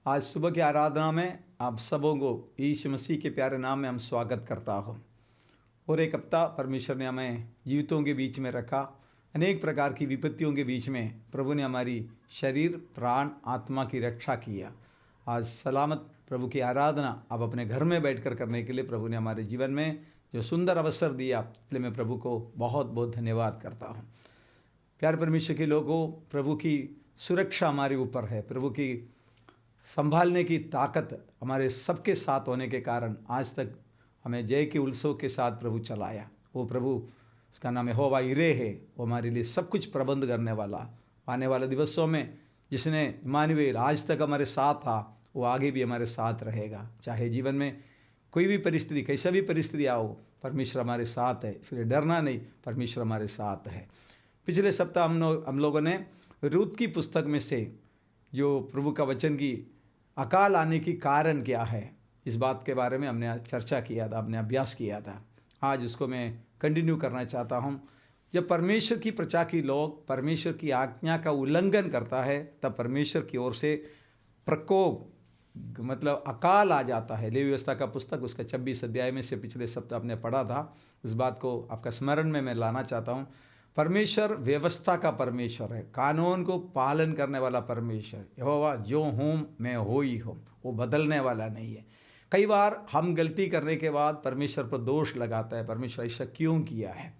आज सुबह की आराधना में आप सबों को यीशु मसीह के प्यारे नाम में हम स्वागत करता हूँ। और एक हफ्ता परमेश्वर ने हमें जीवितों के बीच में रखा। अनेक प्रकार की विपत्तियों के बीच में प्रभु ने हमारी शरीर, प्राण, आत्मा की रक्षा किया। आज सलामत प्रभु की आराधना आप अपने घर में बैठकर करने के लिए प्रभु ने हमारे जीवन में जो सुंदर अवसर दिया, इसलिए मैं प्रभु को बहुत बहुत धन्यवाद करता हूँ। प्यारे परमेश्वर के लोगों, प्रभु की सुरक्षा हमारे ऊपर है। प्रभु की संभालने की ताकत हमारे सबके साथ होने के कारण आज तक हमें जय के उत्सव के साथ प्रभु चलाया। वो प्रभु, उसका नाम यहोवा यिरे है, वो हमारे लिए सब कुछ प्रबंध करने वाला। आने वाले दिवसों में जिसने इमानुएल आज तक हमारे साथ था, वो आगे भी हमारे साथ रहेगा। चाहे जीवन में कोई भी परिस्थिति, कैसा भी परिस्थिति आओ, परमेश्वर हमारे साथ है, इसलिए डरना नहीं, परमेश्वर हमारे साथ है। पिछले सप्ताह हम लोगों ने रूत की पुस्तक में से जो प्रभु का वचन की अकाल आने की कारण क्या है, इस बात के बारे में हमने चर्चा किया था, हमने अभ्यास किया था। आज उसको मैं कंटिन्यू करना चाहता हूँ। जब परमेश्वर की प्रजा की लोग परमेश्वर की आज्ञा का उल्लंघन करता है, तब परमेश्वर की ओर से प्रकोप मतलब अकाल आ जाता है। लेवी व्यवस्था का पुस्तक उसका 26 अध्याय में से पिछले सप्ताह आपने पढ़ा था। उस बात को आपका स्मरण में मैं लाना चाहता हूँ। परमेश्वर व्यवस्था का परमेश्वर है, कानून को पालन करने वाला परमेश्वर। यहोवा जो हूँ मैं हो ही हूँ, वो बदलने वाला नहीं है। कई बार हम गलती करने के बाद परमेश्वर पर दोष लगाता है, परमेश्वर ऐसा क्यों किया है।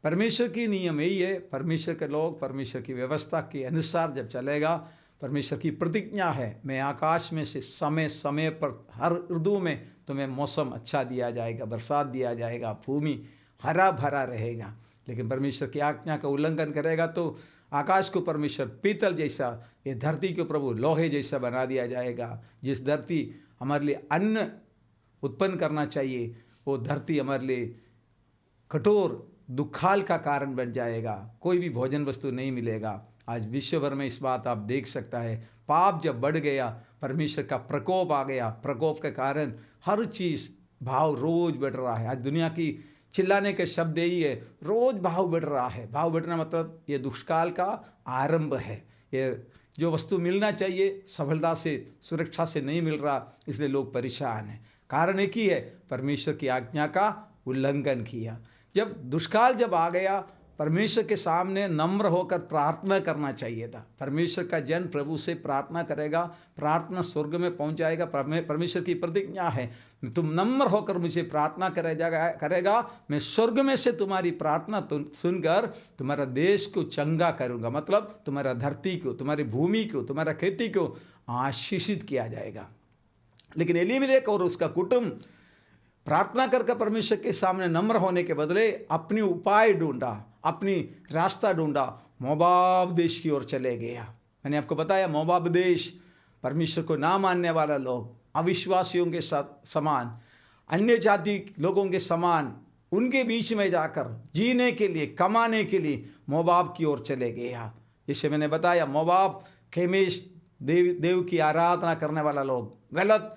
परमेश्वर की नियम यही है, परमेश्वर के लोग परमेश्वर की व्यवस्था के अनुसार जब चलेगा, परमेश्वर की प्रतिज्ञा है, मैं आकाश में से समय समय पर हर ऋतु में तुम्हें मौसम अच्छा दिया जाएगा, बरसात दिया जाएगा, भूमि हरा भरा रहेगा। लेकिन परमेश्वर की आज्ञा का उल्लंघन करेगा तो आकाश को परमेश्वर पीतल जैसा, ये धरती को प्रभु लोहे जैसा बना दिया जाएगा। जिस धरती हमारे लिए अन्न उत्पन्न करना चाहिए, वो धरती हमारे लिए कठोर दुखाल का कारण बन जाएगा। कोई भी भोजन वस्तु नहीं मिलेगा। आज विश्व भर में इस बात आप देख सकता है। पाप जब बढ़ गया, परमेश्वर का प्रकोप आ गया। प्रकोप के कारण हर चीज़ भाव रोज बढ़ रहा है। आज दुनिया की चिल्लाने के शब्द यही है, रोज भाव बढ़ रहा है। भाव बढ़ना मतलब ये दुष्काल का आरंभ है। ये जो वस्तु मिलना चाहिए सफलता से, सुरक्षा से नहीं मिल रहा, इसलिए लोग परेशान हैं। कारण एक ही है, परमेश्वर की आज्ञा का उल्लंघन किया। जब दुष्काल जब आ गया, परमेश्वर के सामने नम्र होकर प्रार्थना करना चाहिए था। परमेश्वर का जन प्रभु से प्रार्थना करेगा, प्रार्थना स्वर्ग में पहुंच जाएगा। परमेश्वर की प्रतिज्ञा है, तुम नम्र होकर मुझे प्रार्थना करेगा, मैं स्वर्ग में से तुम्हारी प्रार्थना सुनकर तुम्हारा देश को चंगा करूंगा। मतलब तुम्हारा धरती को, तुम्हारी भूमि को, तुम्हारा खेती को आशीषित किया जाएगा। लेकिन एलीमेलेक और उसका कुटुंब प्रार्थना करके परमेश्वर के सामने नम्र होने के बदले अपनी उपाय ढूंढा, अपनी रास्ता ढूंढा, मोआब देश की ओर चले गया। मैंने आपको बताया, मोआब देश परमेश्वर को ना मानने वाला लोग, अविश्वासियों के साथ समान, अन्य जाति लोगों के समान, उनके बीच में जाकर जीने के लिए, कमाने के लिए मोआब की ओर चले गया। जिसे मैंने बताया, मोआब खेमेश देव की आराधना करने वाला लोग, गलत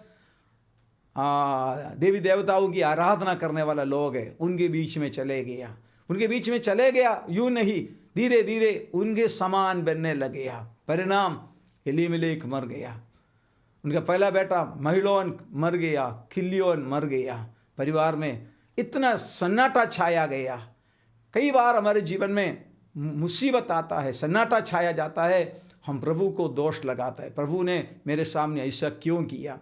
देवी देवताओं की आराधना करने वाला लोग है, उनके बीच में चले गया। उनके बीच में चले गया, यूं नहीं, धीरे धीरे उनके समान बनने लगे। परिणाम, एलीमेलेक मर गया, उनका पहला बेटा महिलोन मर गया, किल्योन मर गया। परिवार में इतना सन्नाटा छाया गया। कई बार हमारे जीवन में मुसीबत आता है, सन्नाटा छाया जाता है, हम प्रभु को दोष लगाता है, प्रभु ने मेरे सामने ऐसा क्यों किया।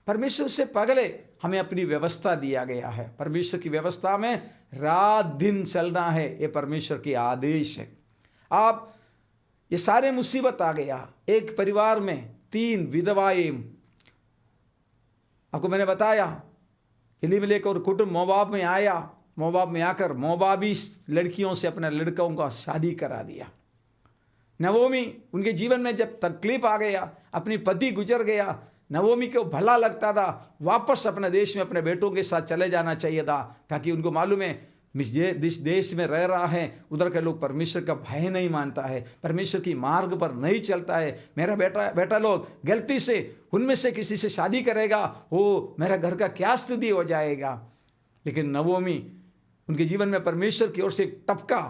परमेश्वर से पहले हमें अपनी व्यवस्था दिया गया है। परमेश्वर की व्यवस्था में रात दिन चलना है, ये परमेश्वर की आदेश है। आप ये सारे मुसीबत आ गया। एक परिवार में 3 विधवाएं, आपको मैंने बताया, एलीमेलेक और कुटुंब मोआब में आया। मोआब में आकर मोआबी लड़कियों से अपने लड़कों का शादी करा दिया। नवोमी, उनके जीवन में जब तकलीफ आ गया, अपनी पति गुजर गया, नवोमी को भला लगता था वापस अपने देश में अपने बेटों के साथ चले जाना चाहिए था, ताकि उनको मालूम है जिस देश में रह रहा है उधर के लोग परमेश्वर का भय नहीं मानता है, परमेश्वर की मार्ग पर नहीं चलता है। मेरा बेटा लोग गलती से उनमें से किसी से शादी करेगा, वो मेरा घर का क्या स्थिति हो जाएगा। लेकिन नवोमी, उनके जीवन में परमेश्वर की ओर से टपका,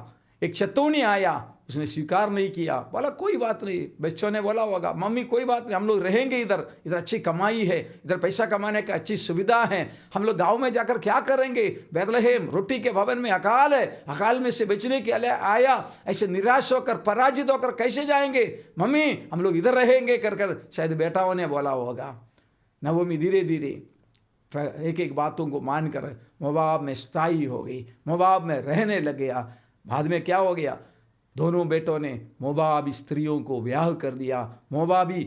एक चेतावनी आया, उसने स्वीकार नहीं किया। बोला कोई बात नहीं, बच्चों ने बोला होगा मम्मी कोई बात नहीं, हम लोग रहेंगे इधर, इधर अच्छी कमाई है, इधर पैसा कमाने का अच्छी सुविधा है, हम लोग गांव में जाकर क्या करेंगे, बैतलहम रोटी के भवन में अकाल है, अकाल में से बचने के लिए आया, ऐसे निराश होकर पराजित होकर कैसे जाएंगे, मम्मी हम लोग इधर रहेंगे कर कर शायद बेटाओं ने बोला होगा। नवोमी धीरे धीरे एक एक बातों को मानकर मोवाब में स्थायी हो गई, मोवाब में रहने लग गया। बाद में क्या हो गया, दोनों बेटों ने मोवाबी स्त्रियों को ब्याह कर दिया, मोवाबी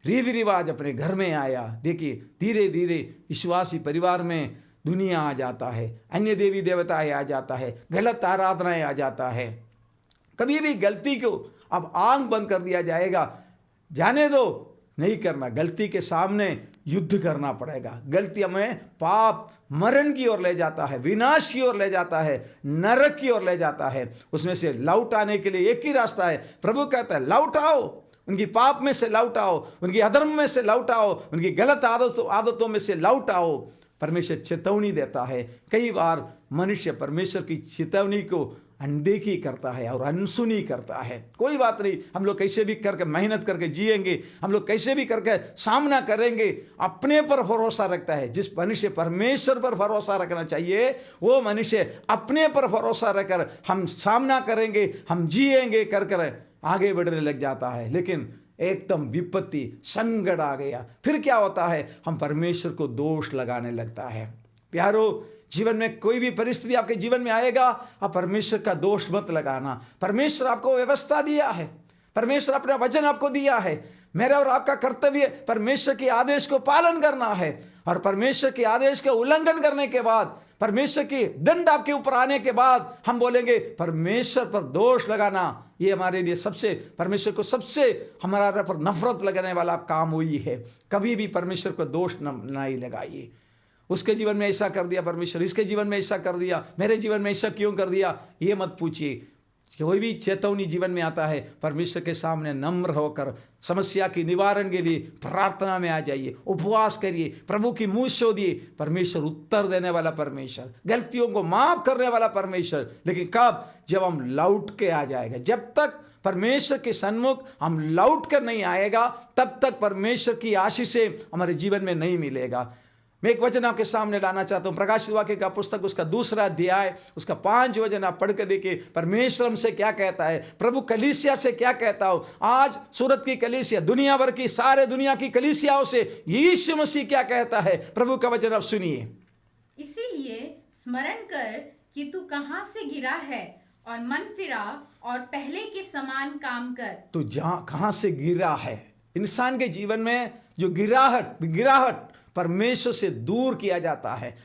रीति रिवाज अपने घर में आया। देखिए धीरे धीरे विश्वासी परिवार में दुनिया आ जाता है, अन्य देवी देवताएं आ जाता है, गलत आराधनाएं आ जाता है। कभी भी गलती को अब आंख बंद कर दिया जाएगा, जाने दो, नहीं करना। गलती के सामने युद्ध करना पड़ेगा। गलती हमें पाप मरण की ओर ले जाता है, विनाश की ओर ले जाता है, नरक की ओर ले जाता है। उसमें से लौट आने के लिए एक ही रास्ता है। प्रभु कहता है लौट आओ, उनकी पाप में से लौट आओ, उनकी अधर्म में से लौट आओ, उनकी गलत आदतों में से लौट आओ। परमेश्वर चेतावनी देता है। कई बार मनुष्य परमेश्वर की चेतावनी को अनदेखी करता है और अनसुनी करता है। कोई बात नहीं, हम लोग कैसे भी करके मेहनत करके जिएंगे, हम लोग कैसे भी करके सामना करेंगे। अपने पर भरोसा रखता है। जिस मनुष्य परमेश्वर पर भरोसा रखना चाहिए वो मनुष्य अपने पर भरोसा रखकर हम सामना करेंगे, हम जिएंगे कर कर आगे बढ़ने लग जाता है। लेकिन एकदम विपत्ति संकट आ गया, फिर क्या होता है, हम परमेश्वर को दोष लगाने लगता है। प्यारो, जीवन में कोई भी परिस्थिति आपके जीवन में आएगा, आप परमेश्वर का दोष मत लगाना। परमेश्वर आपको व्यवस्था दिया है, परमेश्वर अपना वचन आपको दिया है। मेरा और आपका कर्तव्य परमेश्वर के आदेश को पालन करना है। और परमेश्वर के आदेश का उल्लंघन करने के बाद, परमेश्वर की दंड आपके ऊपर आने के बाद हम बोलेंगे परमेश्वर पर दोष लगाना, ये हमारे लिए सबसे, परमेश्वर को सबसे हमारा पर नफरत लगाने वाला काम हुई है। कभी भी परमेश्वर को दोष नहीं लगाइए। उसके जीवन में ऐसा कर दिया परमेश्वर, इसके जीवन में ऐसा कर दिया, मेरे जीवन में ऐसा क्यों कर दिया, ये मत पूछिए। कोई भी चेतावनी जीवन में आता है, परमेश्वर के सामने नम्र होकर समस्या की निवारण के लिए प्रार्थना में आ जाइए, उपवास करिए, प्रभु की मुंह शोधिए। परमेश्वर उत्तर देने वाला परमेश्वर, गलतियों को माफ करने वाला परमेश्वर। लेकिन कब, जब हम लौट के आ जाएगा। जब तक परमेश्वर के सन्मुख हम लौट कर नहीं आएगा, तब तक परमेश्वर की आशीष हमारे जीवन में नहीं मिलेगा। मैं एक वचन आपके सामने लाना चाहता हूं, प्रकाशित वाक्य का पुस्तक उसका 2 अध्याय उसका 5 वचन आप पढ़ के देखिए। परमेश्वर हमसे क्या कहता है, प्रभु कलीसिया से क्या कहता हो। आज सूरत की कलीसिया, दुनिया भर की, सारे दुनिया की कलीसियाओं से यीशु मसीह क्या कहता है, प्रभु का वचन आप सुनिए। इसीलिए स्मरण कर कि तू कहां से गिरा है और मन फिरा और पहले के समान काम कर। तो जहां कहां से गिरा है, इंसान के जीवन में जो गिराहट परमेश्वर से दूर किया जाता है।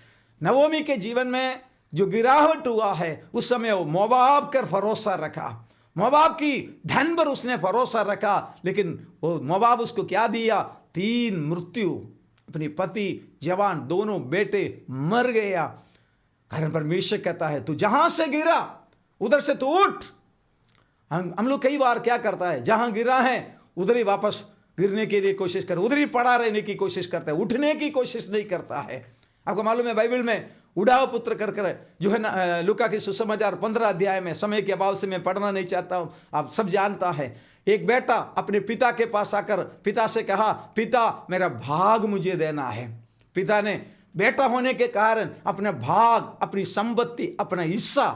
नवोमी के जीवन में जो गिरावट हुआ है, उस समय वो मोवाब कर भरोसा रखा, मोवाब की धन पर उसने भरोसा रखा। लेकिन वो मोवाब उसको क्या दिया, 3 मृत्यु, अपनी पति, जवान, दोनों बेटे मर गया। कारण परमेश्वर कहता है तू जहां से गिरा उधर से तू उठ। हम लोग कई बार क्या करता है, जहां गिरा है उधर ही वापस गिरने के लिए कोशिश कर, उधर ही पड़ा रहने की कोशिश करता है, उठने की कोशिश नहीं करता है। आपको मालूम है बाइबल में उड़ाव पुत्र कर जो है ना, लूका की सुसमाचार 15 अध्याय में, समय के अभाव से मैं पढ़ना नहीं चाहता हूं, आप सब जानता है। एक बेटा अपने पिता के पास आकर पिता से कहा, पिता मेरा भाग मुझे देना है। पिता ने बेटा होने के कारण अपना भाग, अपनी संपत्ति, अपना हिस्सा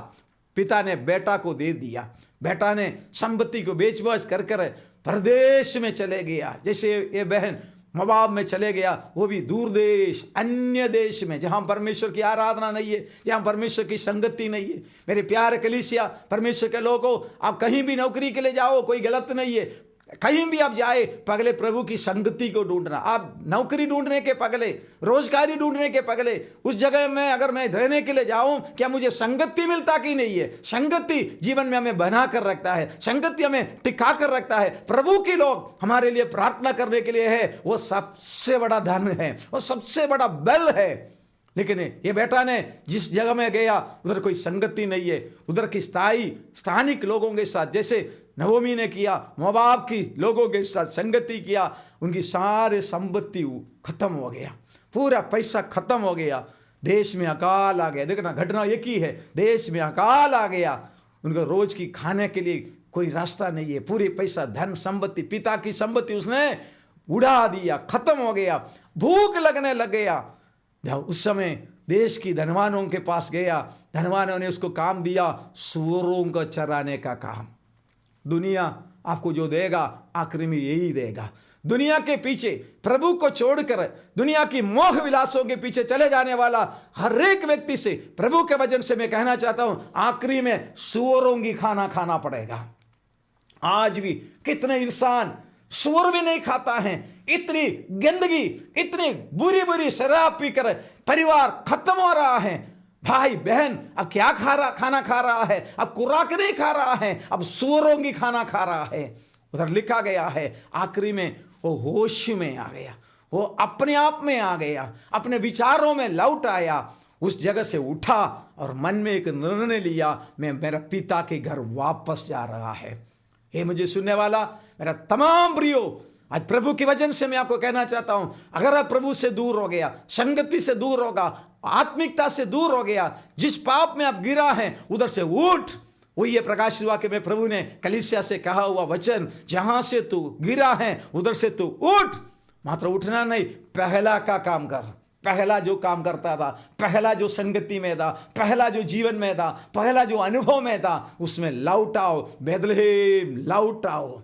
पिता ने बेटा को दे दिया। बेटा ने संपत्ति को बेच कर परदेश में चले गया। जैसे ये बहन मोवाब में चले गया, वो भी दूर देश, अन्य देश में, जहां परमेश्वर की आराधना नहीं है, जहां परमेश्वर की संगति नहीं है। मेरे प्यारे कलीसिया, परमेश्वर के लोगों, आप कहीं भी नौकरी के लिए जाओ, कोई गलत नहीं है। कहीं भी आप जाए, पगले प्रभु की संगति को ढूंढना। आप नौकरी ढूंढने के पगले, रोजगारी ढूंढने के पगले, उस जगह में अगर मैं रहने के लिए जाऊं, क्या मुझे संगति मिलता कि नहीं है। संगति जीवन में हमें बना कर रखता है, संगति हमें टिका कर रखता है। प्रभु के लोग हमारे लिए प्रार्थना करने के लिए है, वो सबसे बड़ा धन है, वो सबसे बड़ा बल है। लेकिन ये बेटा ने जिस जगह में गया उधर कोई संगति नहीं है, उधर की स्थानिक लोगों के साथ, जैसे नवोमी ने किया, मोवाब की लोगों के साथ संगति किया, उनकी सारे संपत्ति खत्म हो गया, पूरा पैसा खत्म हो गया, देश में अकाल आ गया। देखना घटना एक ही है, देश में अकाल आ गया। उनका रोज की खाने के लिए कोई रास्ता नहीं है, पूरे पैसा धन संपत्ति पिता की संपत्ति उसने उड़ा दिया, खत्म हो गया, भूख लगने लग गया। जब उस समय देश की धनवानों के पास गया, धनवानों ने उसको काम दिया सूअरों को चराने का काम। दुनिया आपको जो देगा आखिर में यही देगा। दुनिया के पीछे प्रभु को छोड़कर दुनिया की मोह विलासों के पीछे चले जाने वाला हर एक व्यक्ति से प्रभु के वचन से मैं कहना चाहता हूं, आखिरी में सूअरों की खाना खाना पड़ेगा। आज भी कितने इंसान सूअर भी नहीं खाता है, इतनी गंदगी, इतनी बुरी बुरी शराब पीकर परिवार खत्म हो रहा है। भाई बहन अब क्या खाना खा रहा है, अब खुराक नहीं खा रहा है, अब सूअरों की खाना खा रहा है। उधर लिखा गया है आखिरी में वो होश में आ गया, वो अपने आप में आ गया, अपने विचारों में लौट आया, उस जगह से उठा और मन में एक निर्णय लिया, मैं मेरा पिता के घर वापस जा रहा है। हे मुझे सुनने वाला मेरा तमाम प्रियो, आज प्रभु के वचन से मैं आपको कहना चाहता हूं, अगर आप प्रभु से दूर हो गया, संगति से दूर होगा, आत्मिकता से दूर हो गया, जिस पाप में आप गिरा है उधर से उठ। वही ये प्रकाशित वाक्य में प्रभु ने कलीसिया से कहा हुआ वचन, जहां से तू गिरा है उधर से तू उठ। मात्र उठना नहीं, पहला का काम कर। पहला जो काम करता था, पहला जो संगति में था, पहला जो जीवन में था, पहला जो अनुभव में था, उसमें लौट आओ, बेथलेहेम लौट आओ।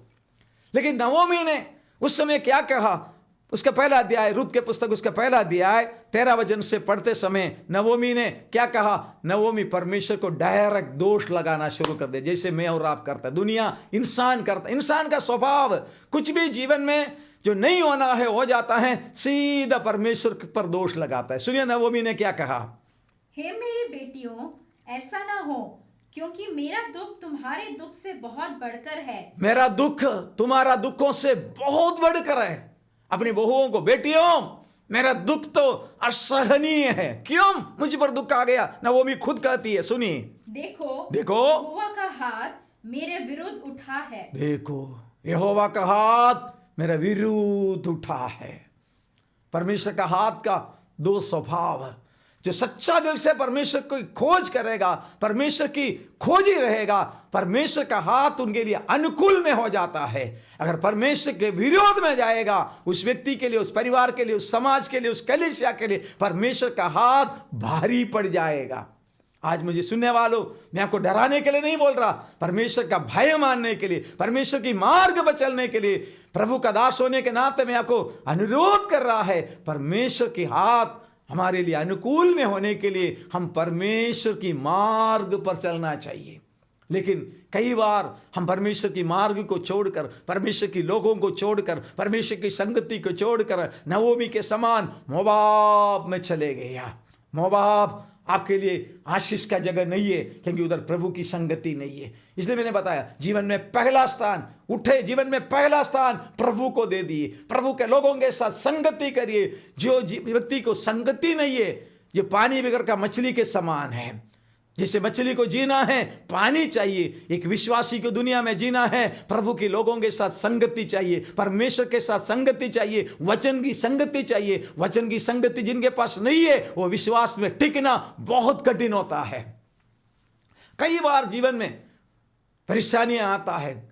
लेकिन नवोमी ने उस समय क्या कहा, उसका पहला अध्याय, रुत के पुस्तक उसका पहला अध्याय 13 वचन से पढ़ते समय नवोमी ने क्या कहा। नवोमी परमेश्वर को डायरेक्ट दोष लगाना शुरू कर दे, जैसे मैं और आप करता, दुनिया इंसान करता। इंसान का स्वभाव कुछ भी जीवन में जो नहीं होना है हो जाता है, सीधा परमेश्वर पर दोष लगाता है। सुनिए नवोमी ने क्या कहा। हे मेरी बेटियों, ऐसा ना हो, क्योंकि मेरा दुख तुम्हारे दुख से बहुत बढ़कर है। मेरा दुख तुम्हारा दुखों से बहुत बढ़कर है। अपनी बहुओं को, बेटियों मेरा दुख तो असहनीय है, क्यों मुझ पर दुख आ गया। नवोमी खुद कहती है, सुनिए, देखो यहोवा का हाथ मेरे विरुद्ध उठा है। देखो यहोवा का हाथ मेरा विरुद्ध उठा है। परमेश्वर का हाथ का दो स्वभाव है। जो सच्चा दिल से परमेश्वर की खोज करेगा, परमेश्वर की खोज ही रहेगा, परमेश्वर का हाथ उनके लिए अनुकूल में हो जाता है। अगर परमेश्वर के विरोध में जाएगा, उस व्यक्ति के लिए, उस परिवार के लिए, उस समाज के लिए, उस कलीसिया के लिए परमेश्वर का हाथ भारी पड़ जाएगा। आज मुझे सुनने वालों, मैं आपको डराने के लिए नहीं बोल रहा, परमेश्वर का भय मानने के लिए, परमेश्वर की मार्ग पर चलने के लिए, प्रभु का दास होने के नाते मैं आपको अनुरोध कर रहा है। परमेश्वर की हाथ हमारे लिए अनुकूल में होने के लिए हम परमेश्वर की मार्ग पर चलना चाहिए। लेकिन कई बार हम परमेश्वर की मार्ग को छोड़कर, परमेश्वर की लोगों को छोड़कर, परमेश्वर की संगति को छोड़कर नवोमी के समान मोवाब में चले गया। मोवाब आपके लिए आशीष का जगह नहीं है, क्योंकि उधर प्रभु की संगति नहीं है। इसलिए मैंने बताया, जीवन में पहला स्थान उठे, जीवन में पहला स्थान प्रभु को दे दिए, प्रभु के लोगों के साथ संगति करिए। जो व्यक्ति को संगति नहीं है, जो पानी बगैर का मछली के समान है। जैसे मछली को जीना है पानी चाहिए, एक विश्वासी को दुनिया में जीना है प्रभु के लोगों के साथ संगति चाहिए, परमेश्वर के साथ संगति चाहिए, वचन की संगति चाहिए। वचन की संगति जिनके पास नहीं है, वो विश्वास में टिकना बहुत कठिन होता है। कई बार जीवन में परेशानियां आता है,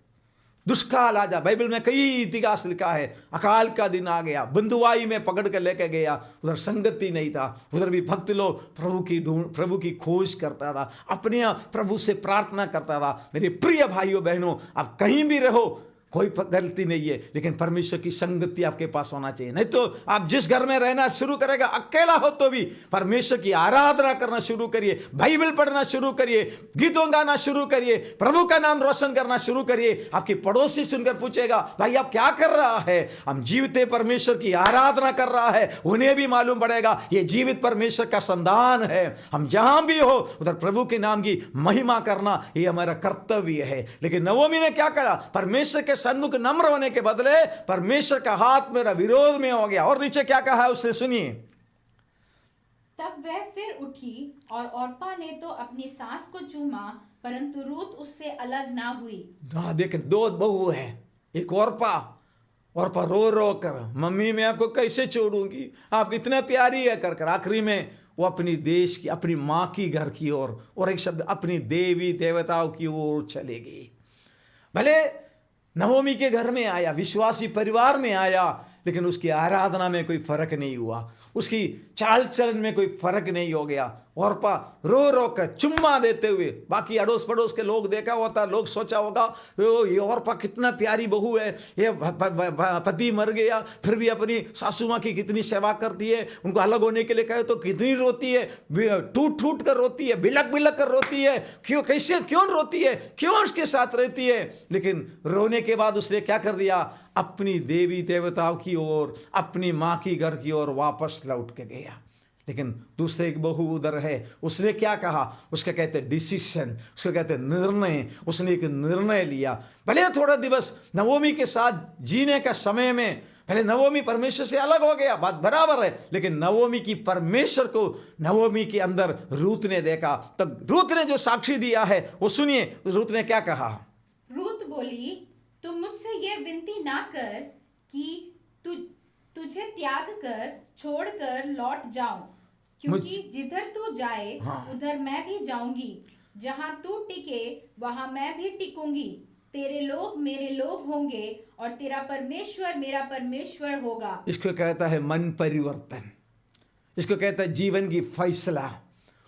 दुष्काल आ जा। बाइबल में कई इतिहास लिखा है, अकाल का दिन आ गया, बंधुआई में पकड़ कर लेके गया, उधर संगति नहीं था, उधर भी भक्त लोग प्रभु की खोज करता था, अपने प्रभु से प्रार्थना करता था। मेरे प्रिय भाइयों बहनों, आप कहीं भी रहो, कोई गलती नहीं है, लेकिन परमेश्वर की संगति आपके पास होना चाहिए। नहीं तो आप जिस घर में रहना शुरू करेगा, अकेला हो तो भी परमेश्वर की आराधना करना शुरू करिए, बाइबल पढ़ना शुरू करिए, गीतों गाना शुरू करिए, प्रभु का नाम रोशन करना शुरू करिए। आपकी पड़ोसी सुनकर पूछेगा, भाई आप क्या कर रहा है? हम जीवित परमेश्वर की आराधना कर रहा है। उन्हें भी मालूम पड़ेगा ये जीवित परमेश्वर का संतान है। हम जहां भी हो उधर प्रभु के नाम की महिमा करना ये हमारा कर्तव्य है। लेकिन नवोमी ने क्या करा? परमेश्वर के सन्मुख नम्र होने के बदले परमेश्वर का हाथ मेरा विरोध में हो गया। और नीचे क्या कहा है उसने, सुनिए। तब वह फिर उठी और ओर्पा ने तो अपनी सास को चूमा, परंतु रूत उससे अलग ना हुई। देख, दो बहू है, एक ओर्पा रो रो कर, मम्मी मैं आपको कैसे छोड़ूंगी, आप इतना प्यारी है कर आखिरी में वो अपनी देश की, अपनी माँ की घर की ओर, और एक शब्द अपनी देवी देवताओं की ओर चले गई। भले नवोमी के घर में आया, विश्वासी परिवार में आया, लेकिन उसकी आराधना में कोई फर्क नहीं हुआ, उसकी चाल चलन में कोई फर्क नहीं हो गया। औरपा रो रो कर चुम्मा देते हुए, बाकी अड़ोस पड़ोस के लोग देखा होता, लोग सोचा होगा ये औरपा कितना प्यारी बहू है, ये पति मर गया फिर भी अपनी सासू माँ की कितनी सेवा करती है, उनको अलग होने के लिए कहे तो कितनी रोती है, टूट टूट कर रोती है, बिलक बिलक कर रोती है, क्यों, कैसे, क्यों रोती है, क्यों उसके साथ रहती है। लेकिन रोने के बाद उसने क्या कर दिया, अपनी देवी देवताओं की ओर, अपनी माँ की घर की ओर वापस लौट के गया। लेकिन दूसरे एक बहू उधर है, उसने क्या कहा, उसका कहते डिसीशन, उसको कहते निर्णय। उसने एक निर्णय लिया। भले थोड़ा दिवस नवोमी के साथ जीने का समय में, पहले नवोमी परमेश्वर से अलग हो गया, बात बराबर है, लेकिन नवोमी की परमेश्वर को नवोमी के अंदर रूत ने देखा। तब रूत ने जो साक्षी दिया है वो सुनिए, रूत ने क्या कहा। रूत बोली, तुम मुझसे ये विनती ना कर कि तुझे त्याग कर छोड़कर लौट जाऊं, क्योंकि जिधर तू जाए उधर मैं भी जाऊंगी, जहां तू टिके वहां मैं भी टिकूंगी। तेरे लोग मेरे लोग होंगे और तेरा परमेश्वर मेरा परमेश्वर होगा। इसको कहता है मन परिवर्तन, इसको कहता है जीवन की फैसला।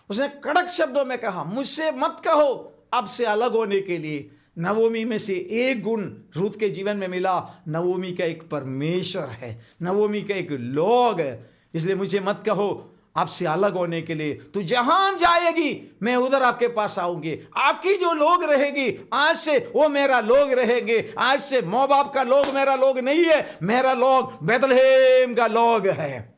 उसने कड़क शब्दों में कहा, मुझसे मत कहो अब से अलग होने के लिए। नवोमी में से एक गुण रूत के जीवन में मिला, नवोमी का एक परमेश्वर है, नवोमी का एक लोग है। इसलिए मुझे मत कहो आपसे अलग होने के लिए, तू जहां जाएगी मैं उधर आपके पास आऊंगी। आपकी जो लोग रहेगी आज से वो मेरा लोग रहेंगे। आज से मोआब का लोग मेरा लोग नहीं है, मेरा लोग बैतलहम का लोग है।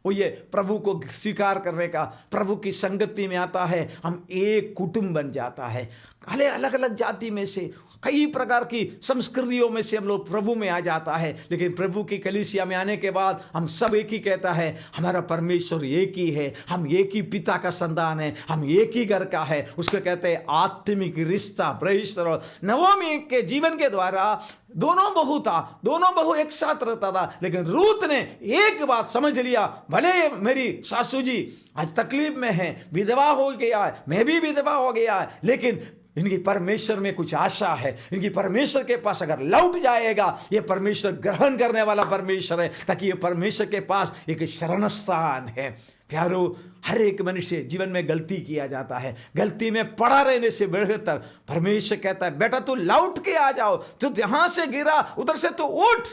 वो ये प्रभु को स्वीकार करने का, प्रभु की संगति में आता है, हम एक कुटुंब बन जाता है। भले अलग अलग जाति में से, कई प्रकार की संस्कृतियों में से हम लोग प्रभु में आ जाता है, लेकिन प्रभु की कलीसिया में आने के बाद हम सब एक ही कहता है, हमारा परमेश्वर एक ही है, हम एक ही पिता का संतान है, हम एक ही घर का है। उसको कहते हैं आत्मिक रिश्ता। परमेश्वर नवोमी के जीवन के द्वारा दोनों बहू था, दोनों बहू एक साथ रहता था, लेकिन रूत ने एक बात समझ लिया, भले मेरी सासू जी आज तकलीफ में है, विधवा हो गया है, मैं भी विधवा हो गया है, लेकिन इनकी परमेश्वर में कुछ आशा है। इनकी परमेश्वर के पास अगर लौट जाएगा, ये परमेश्वर ग्रहण करने वाला परमेश्वर है, ताकि ये परमेश्वर के पास एक शरण स्थान है। प्यारो, हर एक मनुष्य जीवन में गलती किया जाता है, गलती में पड़ा रहने से बेहतर परमेश्वर कहता है, बेटा तू लौट के आ जाओ, तू जहां से गिरा उधर से तो उठ।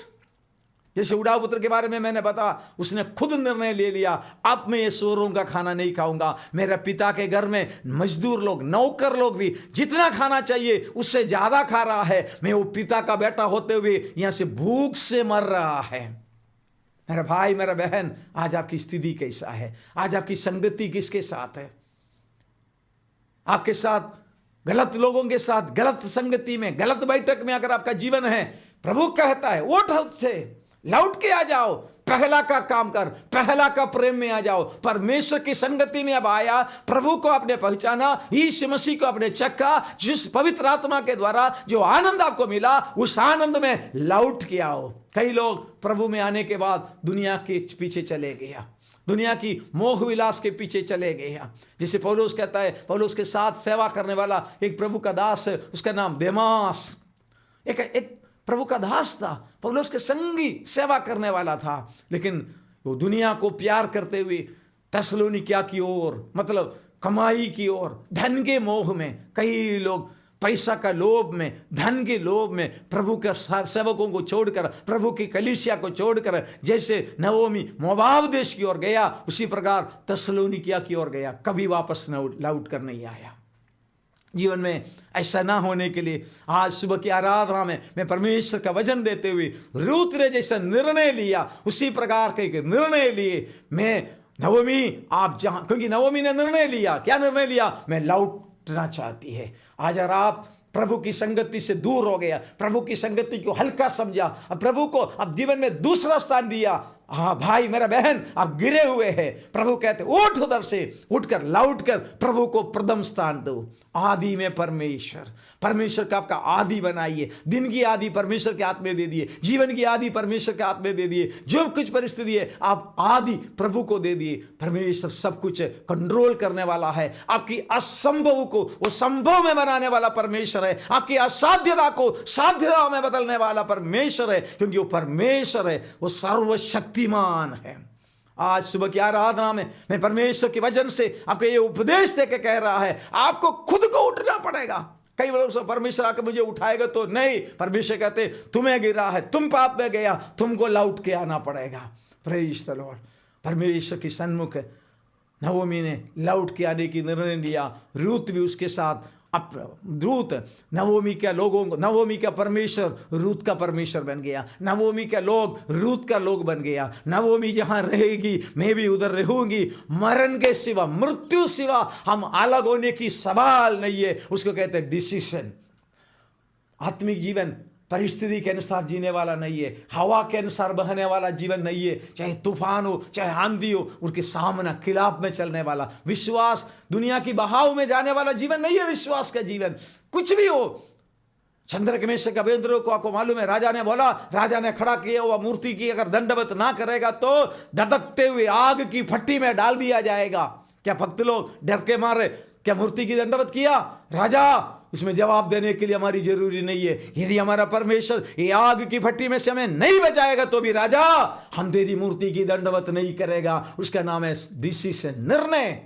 जैसे उड़ाऊ पुत्र के बारे में मैंने बताया, उसने खुद निर्णय ले लिया, अब मैं ये सूअरों का खाना नहीं खाऊंगा। मेरे पिता के घर में मजदूर लोग, नौकर लोग भी जितना खाना चाहिए उससे ज्यादा खा रहा है, मैं वो पिता का बेटा होते हुए यहां से भूख से मर रहा है। मेरा भाई, मेरा बहन, आज आपकी स्थिति कैसा है? आज आपकी संगति किसके साथ है? आपके साथ गलत लोगों के साथ, गलत संगति में, गलत बैठक में अगर आपका जीवन है, प्रभु कहता है उठ से लौट के आ जाओ, पहला का काम कर, पहला का प्रेम में आ जाओ। परमेश्वर की संगति में अब आया, प्रभु को आपने पहचाना, यीशु मसीह को आपने चखा, जिस पवित्र आत्मा के द्वारा जो आनंद आपको मिला, उस आनंद में लौट के आओ। कई लोग प्रभु में आने के बाद दुनिया के पीछे चले गया, दुनिया की मोह विलास के पीछे चले गया। जैसे पौलुस कहता है, पौलुस के साथ सेवा करने वाला एक प्रभु का दास है, उसका नाम देमास, एक प्रभु का दास था, पौलुस के संगी सेवा करने वाला था, लेकिन वो दुनिया को प्यार करते हुए थिस्सलुनीकिया की ओर, मतलब कमाई की ओर, धन के मोह में, कई लोग पैसा का लोभ में, धन के लोभ में प्रभु के सेवकों को छोड़कर, प्रभु की कलीसिया को छोड़कर, जैसे नवोमी मोआब देश की ओर गया, उसी प्रकार थिस्सलुनीकिया की ओर गया, कभी वापस लौट कर नहीं आया। जीवन में ऐसा ना होने के लिए आज सुबह की आराधना में मैं परमेश्वर का वचन देते हुए, रूत ने जैसा निर्णय लिया उसी प्रकार के निर्णय लिए मैं नवोमी, आप जहां, क्योंकि नवोमी ने निर्णय लिया, क्या निर्णय लिया? मैं लौटना चाहती है। आज अगर आप प्रभु की संगति से दूर हो गया, प्रभु की संगति को हल्का समझा, अब प्रभु को अब जीवन में दूसरा स्थान दिया, हाँ भाई मेरा बहन आप गिरे हुए हैं, प्रभु कहते उठ, उधर से उठकर लौट कर प्रभु को प्रथम स्थान दो। आदि में परमेश्वर, परमेश्वर का आपका आदि बनाइए। दिन की आदि परमेश्वर के हाथ में दे दिए, जीवन की आदि परमेश्वर के हाथ में दे दिए, जो कुछ परिस्थिति है आप आदि प्रभु को दे दिए। परमेश्वर सब कुछ कंट्रोल करने वाला है। आपकी असंभव को वो संभव में बनाने वाला परमेश्वर है, आपकी असाध्यता को साध्यता में बदलने वाला परमेश्वर है, क्योंकि वो परमेश्वर है, वो सर्वशक्तिमान है। आज सुबह की आराधना में मैं परमेश्वर के वचन से आपको ये उपदेश देकर कह रहा है, आपको खुद को उठना पड़ेगा। कई बार परमेश्वर आकर मुझे उठाएगा तो नहीं, परमेश्वर कहते तुम्हें गिरा है, तुम पाप में गया, तुमको लौट के आना पड़ेगा। Praise the Lord. परमेश्वर की सन्मुख नवोमी ने लौट के आने की निर्णय लिया, रूत भी उसके साथ। रूत नवोमी के लोगों को, नवोमी का परमेश्वर रूत का परमेश्वर बन गया, नवोमी के लोग रूत का लोग बन गया। नवोमी जहां रहेगी मैं भी उधर रहूंगी। मरण के सिवा, मृत्यु सिवा हम अलग होने की सवाल नहीं है, उसको कहते हैं डिसीजन। आत्मिक जीवन परिस्थिति के अनुसार जीने वाला नहीं है, हवा के अनुसार बहने वाला जीवन नहीं है। चाहे तूफान हो, चाहे आंधी हो, उसके सामना खिलाफ में चलने वाला विश्वास, दुनिया की बहाव में जाने वाला जीवन नहीं है विश्वास का जीवन। कुछ भी हो, चंद्रक में से कबींद्र को आपको मालूम है, राजा ने बोला, राजा ने खड़ा किया हुआ मूर्ति की अगर दंडवत ना करेगा तो धधकते हुए आग की भट्टी में डाल दिया जाएगा। क्या भक्त लोग डर के मारे क्या मूर्ति की दंडवत किया? राजा उसमें जवाब देने के लिए हमारी जरूरी नहीं है। यदि हमारा परमेश्वर ये आग की भट्टी में से हमें नहीं बचाएगा तो भी राजा हम तेरी मूर्ति की दंडवत नहीं करेगा। उसका नाम है डिसीजन, निर्णय।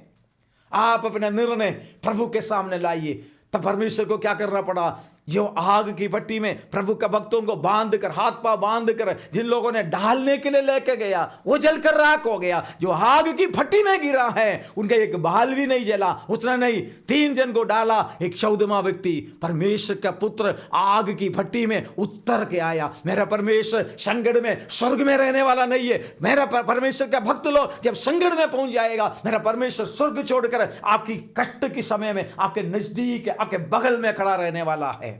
आप अपना निर्णय प्रभु के सामने लाइए। तब परमेश्वर को क्या करना पड़ा? जो आग की भट्टी में प्रभु का भक्तों को बांध कर, हाथ पांव बांध कर जिन लोगों ने डालने के लिए लेके गया, वो जलकर राख हो गया। जो आग की भट्टी में गिरा है उनका एक बाल भी नहीं जला। उतना नहीं, 3 जन को डाला। एक चौदहवां व्यक्ति परमेश्वर का पुत्र आग की भट्टी में उतर के आया। मेरा परमेश्वर संकट में स्वर्ग में रहने वाला नहीं है। मेरा परमेश्वर का भक्त लोग जब संकट में पहुंच जाएगा, मेरा परमेश्वर स्वर्ग छोड़कर आपकी कष्ट के समय में आपके नजदीक, आपके बगल में खड़ा रहने वाला है।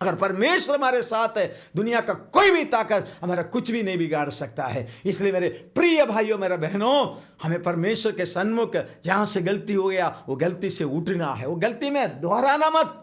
अगर परमेश्वर हमारे साथ है, दुनिया का कोई भी ताकत हमारा कुछ भी नहीं बिगाड़ सकता है। इसलिए मेरे प्रिय भाइयों, मेरे बहनों, हमें परमेश्वर के सन्मुख जहां से गलती हो गया वो गलती से उठना है। वो गलती में दोहराना मत,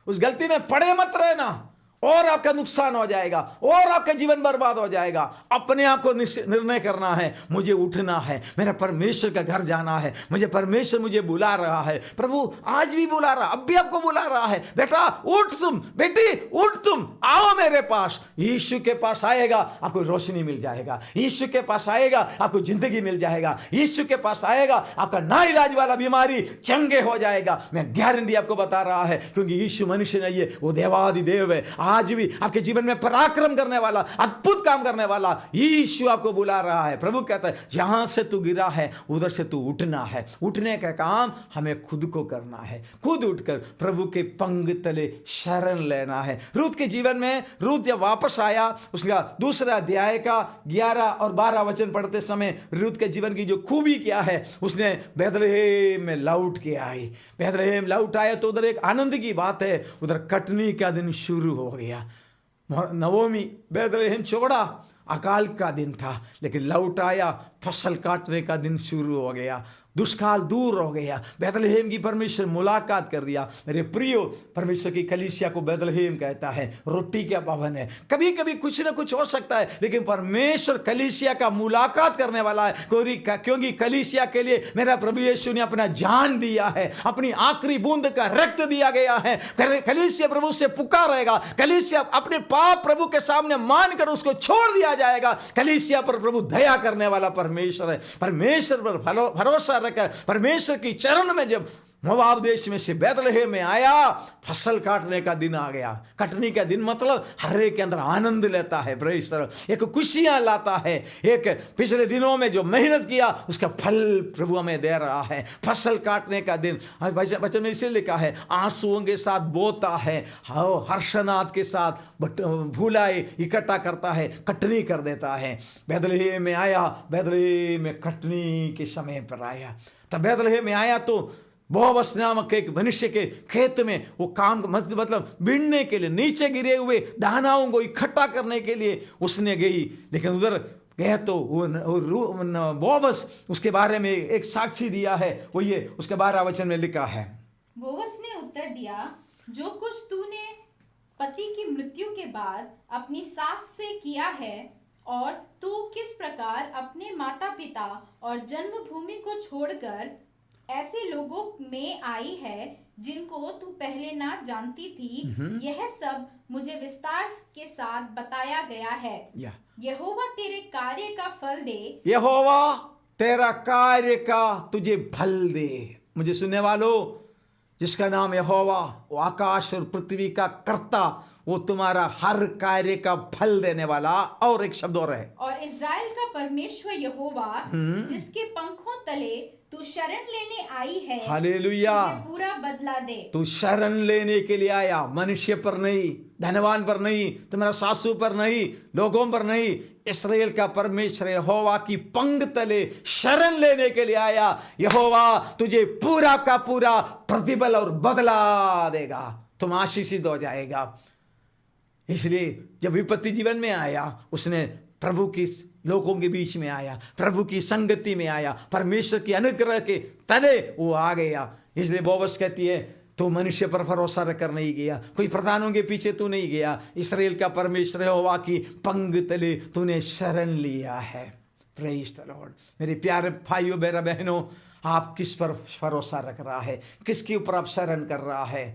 उस गलती में पड़े मत रहना, और आपका नुकसान हो जाएगा और आपका जीवन बर्बाद हो जाएगा। अपने आप को निर्णय करना है, मुझे उठना है, मेरा परमेश्वर का घर जाना है, मुझे परमेश्वर मुझे बुला रहा है। प्रभु आज भी बुला रहा, अब भी आपको बुला रहा है, बेटा उठ तुम, बेटी उठ तुम, आओ मेरे पास। यीशु के पास आएगा आपको रोशनी मिल जाएगा, यीशु के पास आएगा आपको जिंदगी मिल जाएगा, यीशु के पास आएगा आपका ना इलाज वाला बीमारी चंगे हो जाएगा। मैं गारंटी आपको बता रहा है, क्योंकि यीशु मनुष्य नहीं है, वो देवाधिदेव है। आज भी आपके जीवन में पराक्रम करने वाला, अद्भुत काम करने वाला यीशु आपको बुला रहा है। प्रभु कहता है जहां से तू गिरा है उधर से तू उठना है। उठने का काम हमें खुद को करना है। खुद उठकर प्रभु के पंग तले शरण लेना है। रूत के जीवन में, रूत जब वापस आया, उसका 2 अध्याय का 11 और 12 वचन पढ़ते समय रूत के जीवन की जो खूबी क्या है, उसने बैतलहम में लौट के आई। बैतलहम लौट आया तो उधर एक आनंद की बात है, उधर कटनी का दिन शुरू हो गया। नवोमी बैतलहम छोड़ा, अकाल का दिन था, लेकिन लौट आया, फसल काटने का दिन शुरू हो गया, दुष्काल दूर हो गया। बैतलहम की परमेश्वर मुलाकात कर दिया। मेरे प्रियो, परमेश्वर की कलीसिया को बैतलहम कहता है, रोटी का भवन है। कभी कभी कुछ ना कुछ हो सकता है, लेकिन परमेश्वर कलीसिया का मुलाकात करने वाला है, क्योंकि कलीसिया के लिए मेरा प्रभु यीशु ने अपना जान दिया है, अपनी आखिरी बूंद का रक्त दिया गया है। कलीसिया प्रभु से पुकारेगा, कलीसिया अपने पाप प्रभु के सामने मानकर उसको छोड़ दिया जाएगा। कलीसिया पर प्रभु दया करने वाला परमेश्वर है। परमेश्वर पर भरोसा रखकर परमेश्वर की चरण में जब मोआब देश में से बैतलहम में आया, फसल काटने का दिन आ गया। कटनी का दिन मतलब हर एक के अंदर आनंद लेता है, एक खुशियां लाता है। एक पिछले दिनों में जो मेहनत किया उसका फल प्रभु हमें दे रहा है। फसल काटने का दिन, वचन में इसे लिखा है, आंसुओं के साथ बोता है, हर्षनाद के साथ भूलाए इकट्ठा करता है, कटनी कर देता है। बैतलहम में आया, बैतलहम में कटनी के समय पर आया। तब बैतलहम में आया तो बोअज नामक एक मनुष्य के खेत में वो काम मतलब बीनने के लिए, नीचे गिरे हुए दानाओं को इकट्ठा करने के लिए उसने गई। लेकिन उधर गया तो बोअज उसके बारे में एक साक्षी दिया है, वो ये उसके 12 वचन में लिखा है। बोअज ने उत्तर दिया, जो कुछ तूने पति की मृत्यु के बाद अपनी सास से किया है और तू किस प्रकार अपने माता पिता और जन्मभूमि को छोड़कर ऐसे लोगों में आई है जिनको तू पहले ना जानती थी, यह सब मुझे विस्तार के साथ बताया गया है। यहोवा तेरे कार्य का फल दे, यहोवा तेरा कार्य का तुझे फल दे। मुझे सुनने वालों, जिसका नाम यहोवा, वो आकाश और पृथ्वी का कर्ता, वो तुम्हारा हर कार्य का फल देने वाला। और एक शब्द और है, और इज़राइल का परमेश्वर यहोवा, जिसके पंखों तले तू शरण लेने आई है, हालेलुया, तुझे पूरा बदला दे। तू शरण लेने के लिए आया, मनुष्य पर नहीं, धनवान पर नहीं, तुम्हारा सासू पर नहीं, लोगों पर नहीं, इस्राएल का परमेश्वर यहोवा की पंख तले शरण लेने के लिए आया। यहोवा तुझे पूरा का पूरा प्रतिफल और बदला देगा, तुम आशीषित हो जाएगा। इसलिए जब विपत्ति जीवन में आया, उसने प्रभु की लोगों के बीच में आया, प्रभु की संगति में आया, परमेश्वर की अनुग्रह के तले वो आ गया। इसलिए बोअज कहती है, तू मनुष्य पर भरोसा रखकर नहीं गया, कोई प्रधानों के पीछे तू नहीं गया, इस्राएल का परमेश्वर यहोवा की पंख तले तूने शरण लिया है। Praise the Lord. मेरे प्यारे भाइयों मेरा बहनों, आप किस पर भरोसा रख रहा है, किसके ऊपर आप शरण कर रहा है?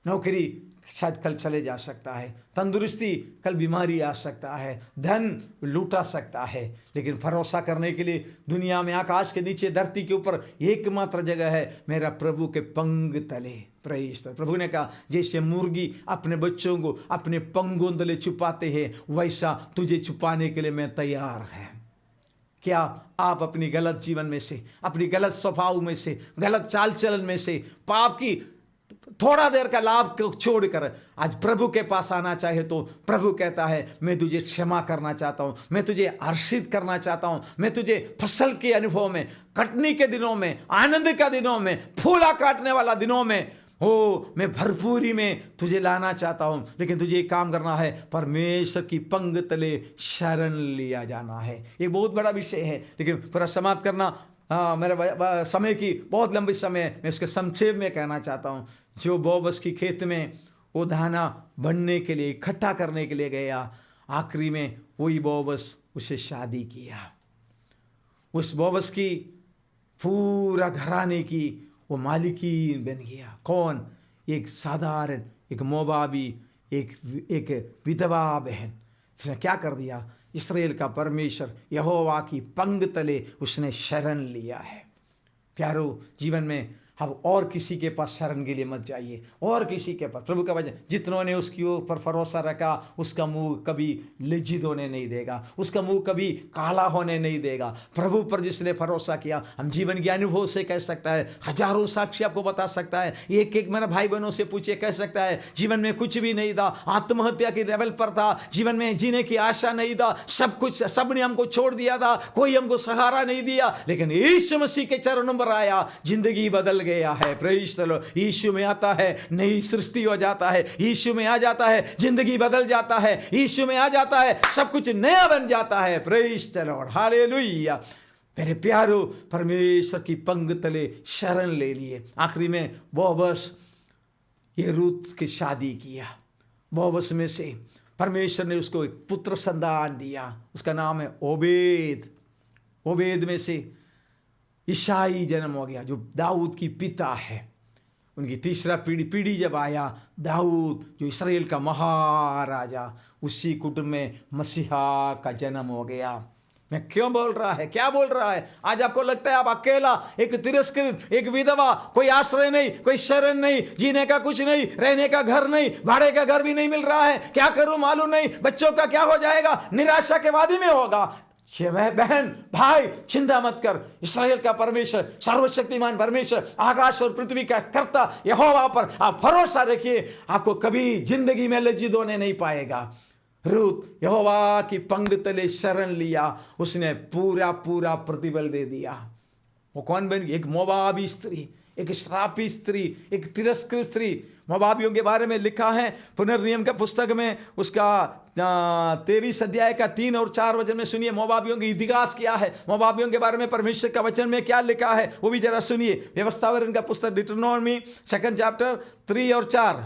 नौकरी शायद कल चले जा सकता है, तंदुरुस्ती कल बीमारी आ सकता है, धन लूटा सकता है, लेकिन भरोसा करने के लिए दुनिया में, आकाश के नीचे, धरती के ऊपर एकमात्र जगह है, मेरा प्रभु के पंख तले। Praise the. प्रभु ने कहा, जैसे मुर्गी अपने बच्चों को अपने पंखों तले छुपाते हैं, वैसा तुझे छुपाने के लिए मैं तैयार है। क्या आप अपनी गलत जीवन में से, अपनी गलत स्वभाव में से, गलत चाल चलन में से, पाप की थोड़ा देर का लाभ को छोड़कर आज प्रभु के पास आना चाहे तो प्रभु कहता है, मैं तुझे क्षमा करना चाहता हूं, मैं तुझे हर्षित करना चाहता हूं, मैं तुझे फसल के अनुभव में, कटनी के दिनों में, आनंद का दिनों में, फूला काटने वाला दिनों में, हो मैं भरपूरी में तुझे लाना चाहता हूं। लेकिन तुझे एक काम करना है, परमेश्वर की पंख तले शरण लिया जाना है। ये बहुत बड़ा विषय है, लेकिन पूरा समाप्त करना मेरा समय की बहुत लंबी समय, मैं उसके संक्षेप में कहना चाहता हूं। जो बोअज की खेत में वो दाना बनने के लिए, इकट्ठा करने के लिए गया, आखिरी में वही बोअज उसे शादी किया। उस बोअज की पूरा घराने की वो मालिकीन बन गया। कौन? एक साधारण, एक मोबाबी, एक विधवा बहन। उसने क्या कर दिया? इस्राएल का परमेश्वर यहोवा की पंख तले उसने शरण लिया है। प्यारो, जीवन में अब और किसी के पास शरण के लिए मत जाइए, और किसी के पास। प्रभु का वचन, जितनों ने उसकी ऊपर भरोसा रखा, उसका मुंह कभी लज्जित होने नहीं देगा, उसका मुंह कभी काला होने नहीं देगा। प्रभु पर जिसने भरोसा किया, हम जीवन के अनुभव से कह सकता है, हजारों साक्षी आपको बता सकता है, एक एक मेरे भाई बहनों से पूछे, कह सकता है जीवन में कुछ भी नहीं था, आत्महत्या की लेवल पर था, जीवन में जीने की आशा नहीं था, सब कुछ, सब ने हमको छोड़ दिया था, कोई हमको सहारा नहीं दिया, लेकिन यीशु मसीह के चरणों पर आया, जिंदगी बदल गया है। Praise the Lord. यीशु में आता है, नई सृष्टि हो जाता है। यीशु में आ जाता है, जिंदगी बदल जाता है। यीशु में आ जाता है, सब कुछ नया बन जाता है। Praise the Lord. हालेलुया। मेरे प्यारो, परमेश्वर की पंख तले शरण ले लिए। आखिरी में बोअज ये रूत की शादी किया। बोअज में से परमेश्वर ने उसको एक पुत्र संतान दिया, उसका नाम है ओबेद। ओबेद में से ईशाई जन्म हो गया, जो दाऊद की पिता है। उनकी तीसरा पीढ़ी जब आया, दाऊद जो इस्राएल का महाराजा, उसी कुटुंब में मसीहा का जन्म हो गया। मैं क्यों बोल रहा है, क्या बोल रहा है? आज आपको लगता है आप अकेला, एक तिरस्कृत, एक विधवा, कोई आश्रय नहीं, कोई शरण नहीं, जीने का कुछ नहीं, रहने का घर नहीं, भाड़े का घर भी नहीं मिल रहा है, क्या करूं मालूम नहीं, बच्चों का क्या हो जाएगा, निराशा के वादी में होगा। बहन भाई, चिंता मत कर। इस्राएल का परमेश्वर, सर्वशक्तिमान परमेश्वर, आकाश और पृथ्वी का कर्ता यहोवा पर आप भरोसा रखिए, आपको कभी जिंदगी में लज्जित होने नहीं पाएगा। रूत यहोवा की पंख तले शरण लिया, उसने पूरा पूरा प्रतिफल दे दिया। वो कौन बन गई? एक मोआबी स्त्री, एक श्रापी स्त्री, एक तिरस्कृत स्त्री। मोवाबियों के बारे में लिखा है पुनर्नियम का पुस्तक में, उसका 23 अध्याय का 3 और 4 वचन में सुनिए मोवाबियों की इतिहास क्या है, मोवाबियों के बारे में परमेश्वर का वचन में क्या लिखा है, वो भी जरा सुनिए। व्यवस्थावरण का पुस्तक डिट्रोनॉमी 2 चैप्टर 3 और 4।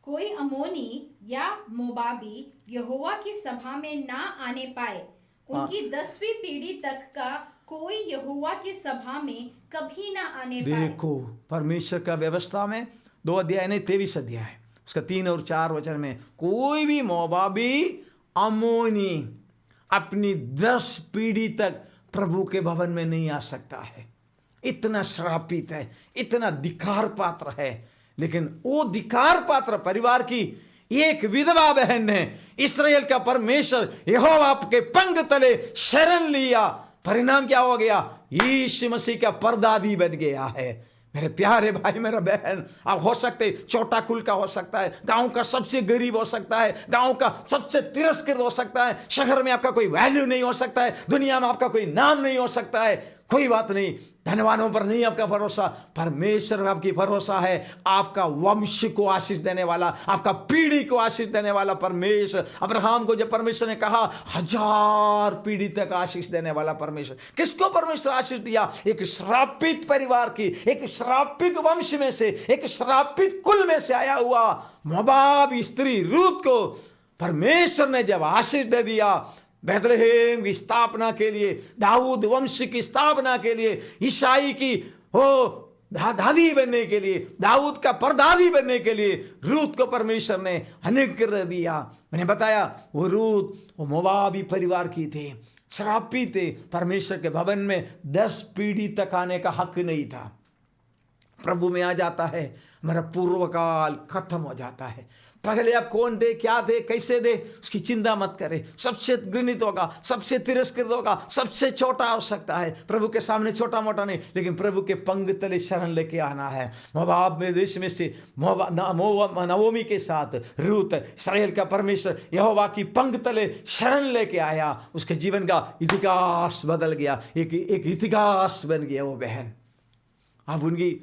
कोई अमोनी या मोबाबी यहोवा की सभा में ना आने पाए, उनकी 10वीं पीढ़ी तक का कोई यहोवा की सभा में कभी ना आने पाए। देखो परमेश्वर का व्यवस्था में 2 अध्याय नहीं 23 अध्याय है, उसका 3 और 4 वचन में कोई भी मोवाबी अमोनी अपनी 10 पीढ़ी तक प्रभु के भवन में नहीं आ सकता है। इतना श्रापित है, इतना धिक्कार पात्र है। लेकिन वो धिक्कार पात्र परिवार की एक विधवा बहन ने इस्राएल का परमेश्वर यहोवा आपके पंख तले शरण लिया। परिणाम क्या हो गया? यीशु मसीह का परदादी बन गया है। मेरे प्यारे भाई, मेरा बहन, आप हो सकते छोटा कुल का हो सकता है, गांव का सबसे गरीब हो सकता है, गांव का सबसे तिरस्कृत हो सकता है, शहर में आपका कोई वैल्यू नहीं हो सकता है, दुनिया में आपका कोई नाम नहीं हो सकता है। कोई बात नहीं, धनवानों पर नहीं आपका भरोसा, परमेश्वर पर आपकी भरोसा है। आपका वंश को आशीष देने वाला, आपका पीढ़ी को आशीष देने वाला परमेश्वर। अब्राहम को जब परमेश्वर ने कहा 1000 पीढ़ी तक आशीष देने वाला परमेश्वर, किसको परमेश्वर आशीष दिया? एक श्रापित परिवार की, एक श्रापित वंश में से, एक श्रापित कुल में से आया हुआ मोवाब स्त्री रूत को परमेश्वर ने जब आशीष दे दिया, बैतलहम की स्थापना के लिए, दाऊद वंश की स्थापना के लिए, ईसाई की दादी बनने के लिए, दाऊद का परदादी बनने के लिए रूत को परमेश्वर ने अनुग्रह दिया। मैंने बताया वो रूत वो मोवाबी परिवार की थी, श्रापित थे। परमेश्वर के भवन में 10 पीढ़ी तक आने का हक नहीं था। प्रभु में आ जाता है, हमारा पूर्व काल खत्म हो जाता है। पहले आप कौन दे, क्या दे, कैसे दे, उसकी चिंता मत करें। सबसे घृणित होगा, सबसे तिरस्कृत होगा, सबसे छोटा हो सकता है, प्रभु के सामने छोटा मोटा नहीं, लेकिन प्रभु के पंख तले शरण लेके आना है। मोवाब में देश में से नवोमी के साथ रूत इस्राएल का परमेश्वर यहोवा की पंख तले शरण लेके आया। उसके जीवन का इतिहास बदल गया, एक इतिहास बन गया वो बहन। अब उनकी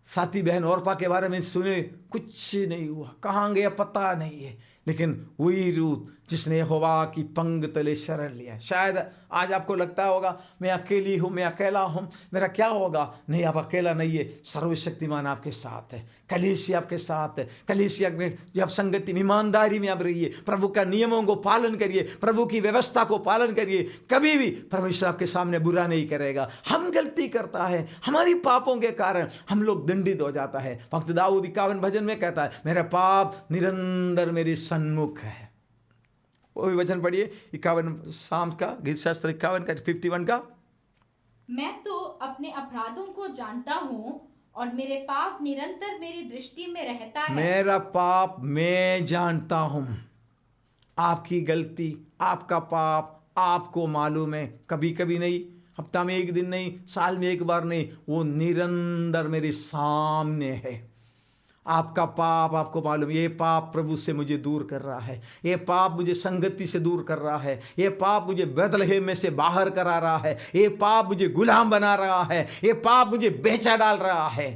साथी बहन औरपा के बारे में सुने, कुछ नहीं हुआ, कहाँ गया पता नहीं है। लेकिन वही रूत जिसने यहोवा की पंख तले शरण लिया। शायद आज आपको लगता होगा मैं अकेली हूँ, मैं अकेला हूँ, मेरा क्या होगा? नहीं, आप अकेला नहीं है, सर्वशक्तिमान आपके साथ है, कलीसिया आपके साथ है। कलीसिया में जब संगति ईमानदारी में आप रहिए, प्रभु का नियमों को पालन करिए, प्रभु की व्यवस्था को पालन करिए, कभी भी परमेश्वर आपके सामने बुरा नहीं करेगा। हम गलती करता है, हमारी पापों के कारण हम लोग दंडित हो जाता है। भक्त दाऊद 51 भजन में कहता है मेरा पाप निरंतर मेरे सन्मुख है। वो भी वचन पढ़िए 51 साम का, गीत शास्त्र 51 का 51 का। मैं तो अपने अपराधों को जानता हूँ और मेरे पाप निरंतर मेरी दृष्टि में रहता है। मेरा पाप मैं जानता हूँ। आपकी गलती, आपका पाप आपको मालूम है। कभी कभी नहीं, हफ्ता में एक दिन नहीं, साल में एक बार नहीं, वो निरंतर मेरे सामने है। आपका पाप आपको मालूम, ये पाप प्रभु से मुझे दूर कर रहा है, ये पाप मुझे संगति से दूर कर रहा है, ये पाप मुझे बैतलहम में से बाहर करा रहा है, ये पाप मुझे गुलाम बना रहा है, ये पाप मुझे बेचा डाल रहा है।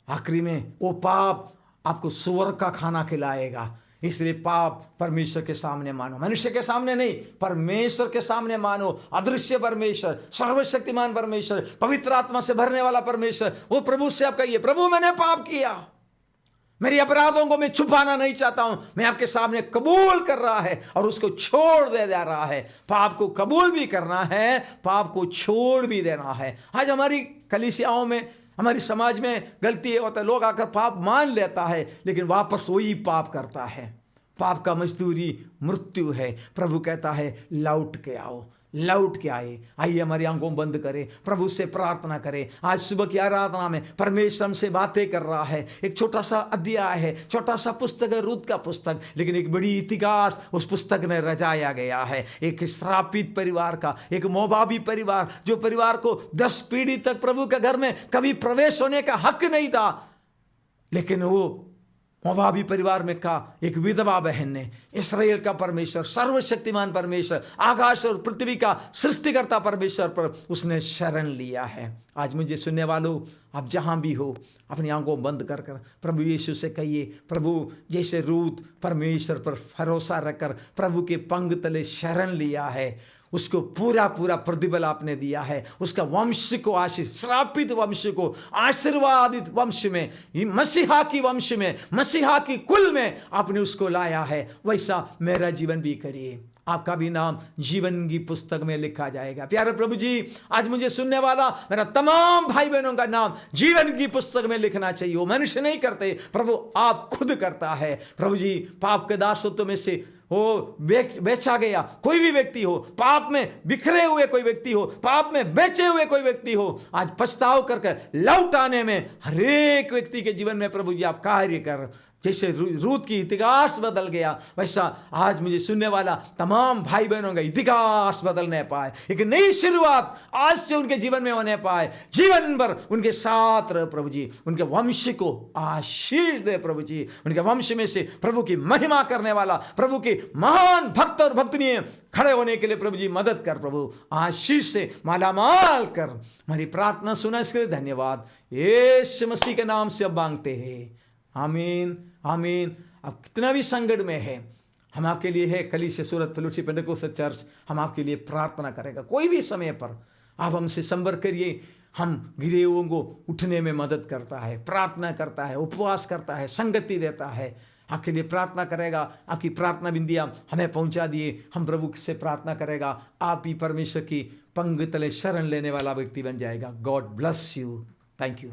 आखिरी में वो पाप आपको सुअर का खाना खिलाएगा। इसलिए पाप परमेश्वर के सामने मानो, मनुष्य के सामने नहीं, परमेश्वर के सामने मानो। अदृश्य परमेश्वर, सर्वशक्तिमान परमेश्वर, पवित्र आत्मा से भरने वाला परमेश्वर, वो प्रभु से आप कहिए प्रभु मैंने पाप किया, मेरी अपराधों को मैं छुपाना नहीं चाहता हूं, मैं आपके सामने कबूल कर रहा है और उसको छोड़ दे जा रहा है। पाप को कबूल भी करना है, पाप को छोड़ भी देना है। आज हमारी कलीसियाओं में, हमारी समाज में गलती होता है, लोग आकर पाप मान लेता है लेकिन वापस वही पाप करता है। पाप का मजदूरी मृत्यु है। प्रभु कहता है लौट के आओ, लौट के आए। आइए हमारी आंखों बंद करें, प्रभु से प्रार्थना करें। आज सुबह की आराधना में परमेश्वर हमसे बातें कर रहा है। एक छोटा सा अध्याय है, छोटा सा पुस्तक है, रूत का पुस्तक, लेकिन एक बड़ी इतिहास उस पुस्तक में रचाया गया है। एक श्रापित परिवार का, एक मोवाबी परिवार, जो परिवार को 10 पीढ़ी तक प्रभु के घर में कभी प्रवेश होने का हक नहीं था, लेकिन वो मोवाबी परिवार में कहा, एक विधवा बहन ने इस्राएल का परमेश्वर, सर्वशक्तिमान परमेश्वर, आकाश और पृथ्वी का सृष्टिकर्ता परमेश्वर पर उसने शरण लिया है। आज मुझे सुनने वालों, आप जहां भी हो, अपनी आंखों बंद कर कर प्रभु यीशु से कहिए, प्रभु जैसे रूत परमेश्वर पर भरोसा रखकर प्रभु के पंख तले शरण लिया है, उसको पूरा पूरा प्रतिफल आपने दिया है। उसका वंश को आशीष, श्रापित वंश को आशीर्वादित वंश में, मसीहा की वंश में, मसीहा की कुल में आपने उसको लाया है। वैसा मेरा जीवन भी करिए, आपका भी नाम जीवन की पुस्तक में लिखा जाएगा। प्यारे प्रभु जी, आज मुझे सुनने वाला मेरा तमाम भाई बहनों का नाम जीवन की पुस्तक में लिखना चाहिए। वो मनुष्य नहीं करते, प्रभु आप खुद करता है। प्रभु जी, पाप के दासत्व में से वो बेचा गया कोई भी व्यक्ति हो, पाप में बिखरे हुए कोई व्यक्ति हो, पाप में बेचे हुए कोई व्यक्ति हो, आज पछताव करके लौट आने में हर एक व्यक्ति के जीवन में प्रभु जी आप कार्य कर। जैसे रूत की इतिहास बदल गया, वैसा आज मुझे सुनने वाला तमाम भाई बहनों का इतिहास बदलने पाए, एक नई शुरुआत आज से उनके जीवन में होने पाए। जीवन भर उनके साथ रह प्रभु जी, उनके वंश को आशीष दे प्रभु जी। उनके वंश में से प्रभु की महिमा करने वाला, प्रभु के महान भक्त और भक्तनी खड़े होने के लिए प्रभु जी मदद कर। प्रभु आशीष से मालामाल कर। हमारी प्रार्थना सुना, इसके लिए धन्यवाद। यीशु मसीह के नाम से अब मांगते हैं, आमीन आमीन। अब कितना भी संकट में है, हम आपके लिए है कलीसिया सूरत फेलोशिप पेंटेकोस्टल चर्च, हम आपके लिए प्रार्थना करेगा। कोई भी समय पर आप हमसे संपर्क करिए, हम गिरे हुओं को उठने में मदद करता है, प्रार्थना करता है, उपवास करता है, संगति देता है, आपके लिए प्रार्थना करेगा। आपकी प्रार्थना बिंदियां हमें पहुंचा दिए, हम प्रभु से प्रार्थना करेगा, आप ही परमेश्वर की पंख तले शरण लेने वाला व्यक्ति बन जाएगा। God bless you, thank you.